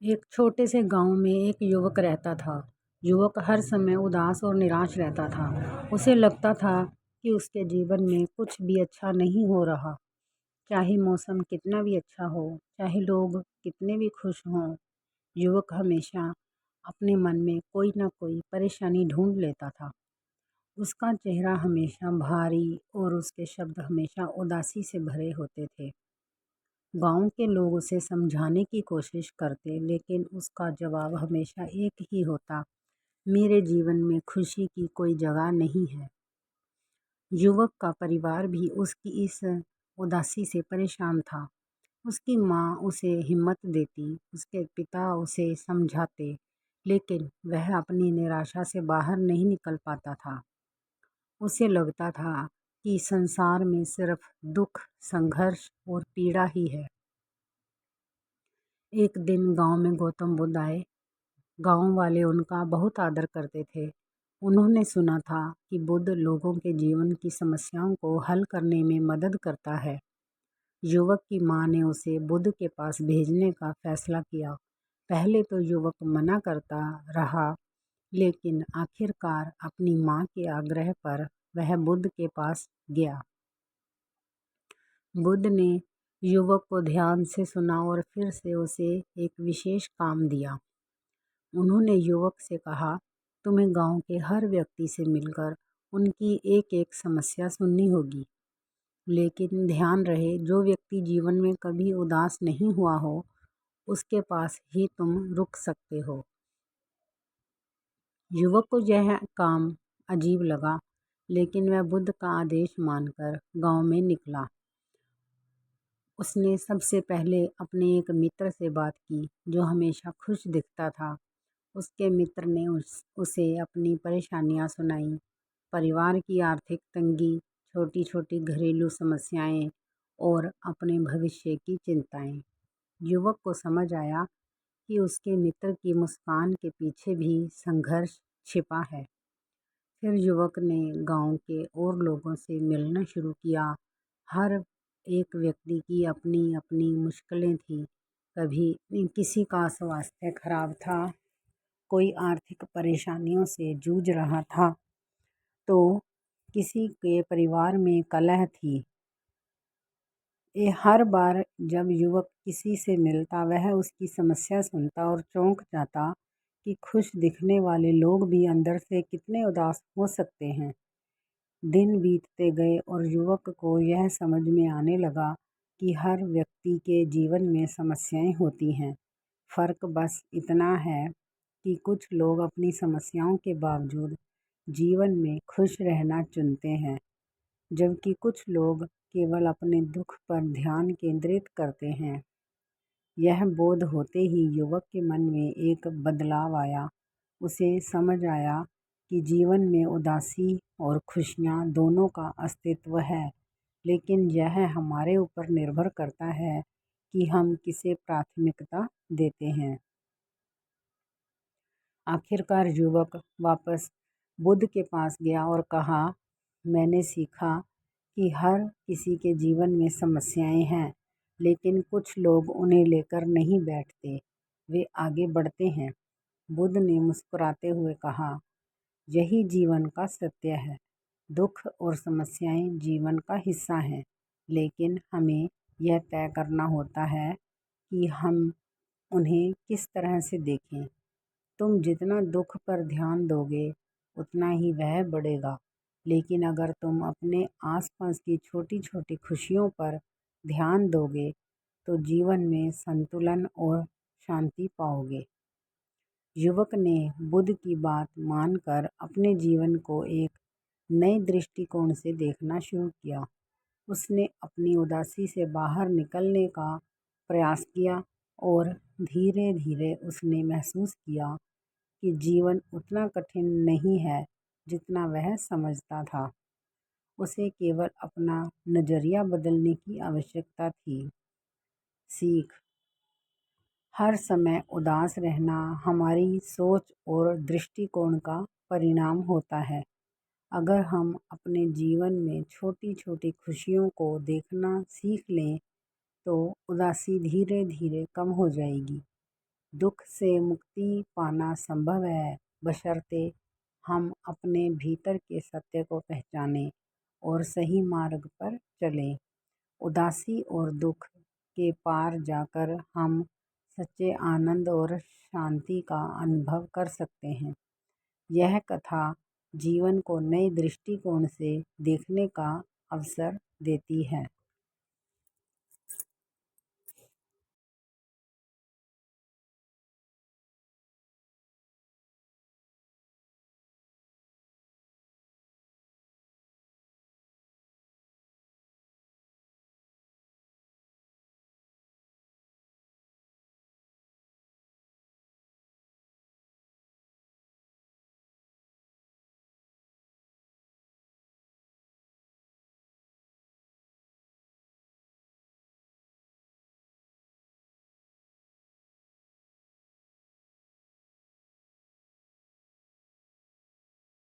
एक छोटे से गांव में एक युवक रहता था। युवक हर समय उदास और निराश रहता था। उसे लगता था कि उसके जीवन में कुछ भी अच्छा नहीं हो रहा। चाहे मौसम कितना भी अच्छा हो, चाहे लोग कितने भी खुश हों, युवक हमेशा अपने मन में कोई ना कोई परेशानी ढूंढ लेता था। उसका चेहरा हमेशा भारी और उसके शब्द हमेशा उदासी से भरे होते थे। गांव के लोग उसे समझाने की कोशिश करते, लेकिन उसका जवाब हमेशा एक ही होता, मेरे जीवन में खुशी की कोई जगह नहीं है। युवक का परिवार भी उसकी इस उदासी से परेशान था। उसकी माँ उसे हिम्मत देती, उसके पिता उसे समझाते, लेकिन वह अपनी निराशा से बाहर नहीं निकल पाता था। उसे लगता था कि संसार में सिर्फ दुख, संघर्ष और पीड़ा ही है। एक दिन गांव में गौतम बुद्ध आए। गांव वाले उनका बहुत आदर करते थे। उन्होंने सुना था कि बुद्ध लोगों के जीवन की समस्याओं को हल करने में मदद करता है। युवक की मां ने उसे बुद्ध के पास भेजने का फैसला किया। पहले तो युवक मना करता रहा, लेकिन आखिरकार अपनी मां के आग्रह पर वह बुद्ध के पास गया। बुद्ध ने युवक को ध्यान से सुना और फिर से उसे एक विशेष काम दिया। उन्होंने युवक से कहा, तुम्हें गांव के हर व्यक्ति से मिलकर उनकी एक एक समस्या सुननी होगी। लेकिन ध्यान रहे, जो व्यक्ति जीवन में कभी उदास नहीं हुआ हो, उसके पास ही तुम रुक सकते हो। युवक को यह काम अजीब लगा, लेकिन वह बुद्ध का आदेश मानकर गांव में निकला। उसने सबसे पहले अपने एक मित्र से बात की, जो हमेशा खुश दिखता था। उसके मित्र ने उसे अपनी परेशानियां सुनाई, परिवार की आर्थिक तंगी, छोटी छोटी घरेलू समस्याएं और अपने भविष्य की चिंताएं। युवक को समझ आया कि उसके मित्र की मुस्कान के पीछे भी संघर्ष छिपा है। फिर युवक ने गांव के और लोगों से मिलना शुरू किया। हर एक व्यक्ति की अपनी अपनी मुश्किलें थी। कभी किसी का स्वास्थ्य खराब था, कोई आर्थिक परेशानियों से जूझ रहा था, तो किसी के परिवार में कलह थी। हर बार जब युवक किसी से मिलता, वह उसकी समस्या सुनता और चौंक जाता कि खुश दिखने वाले लोग भी अंदर से कितने उदास हो सकते हैं। दिन बीतते गए और युवक को यह समझ में आने लगा कि हर व्यक्ति के जीवन में समस्याएं होती हैं। फ़र्क बस इतना है कि कुछ लोग अपनी समस्याओं के बावजूद जीवन में खुश रहना चुनते हैं, जबकि कुछ लोग केवल अपने दुख पर ध्यान केंद्रित करते हैं। यह बोध होते ही युवक के मन में एक बदलाव आया। उसे समझ आया कि जीवन में उदासी और खुशियाँ दोनों का अस्तित्व है, लेकिन यह हमारे ऊपर निर्भर करता है कि हम किसे प्राथमिकता देते हैं। आखिरकार युवक वापस बुद्ध के पास गया और कहा, मैंने सीखा कि हर किसी के जीवन में समस्याएं हैं, लेकिन कुछ लोग उन्हें लेकर नहीं बैठते, वे आगे बढ़ते हैं। बुद्ध ने मुस्कुराते हुए कहा, यही जीवन का सत्य है। दुख और समस्याएं जीवन का हिस्सा हैं, लेकिन हमें यह तय करना होता है कि हम उन्हें किस तरह से देखें। तुम जितना दुख पर ध्यान दोगे, उतना ही वह बढ़ेगा, लेकिन अगर तुम अपने आसपास की छोटी छोटी खुशियों पर ध्यान दोगे, तो जीवन में संतुलन और शांति पाओगे। युवक ने बुद्ध की बात मानकर अपने जीवन को एक नए दृष्टिकोण से देखना शुरू किया। उसने अपनी उदासी से बाहर निकलने का प्रयास किया और धीरे धीरे उसने महसूस किया कि जीवन उतना कठिन नहीं है जितना वह समझता था। उसे केवल अपना नज़रिया बदलने की आवश्यकता थी। सीख: हर समय उदास रहना हमारी सोच और दृष्टिकोण का परिणाम होता है। अगर हम अपने जीवन में छोटी छोटी खुशियों को देखना सीख लें, तो उदासी धीरे धीरे कम हो जाएगी। दुख से मुक्ति पाना संभव है, बशर्ते हम अपने भीतर के सत्य को पहचानें और सही मार्ग पर चलें। उदासी और दुख के पार जाकर हम सच्चे आनंद और शांति का अनुभव कर सकते हैं। यह कथा जीवन को नए दृष्टिकोण से देखने का अवसर देती है।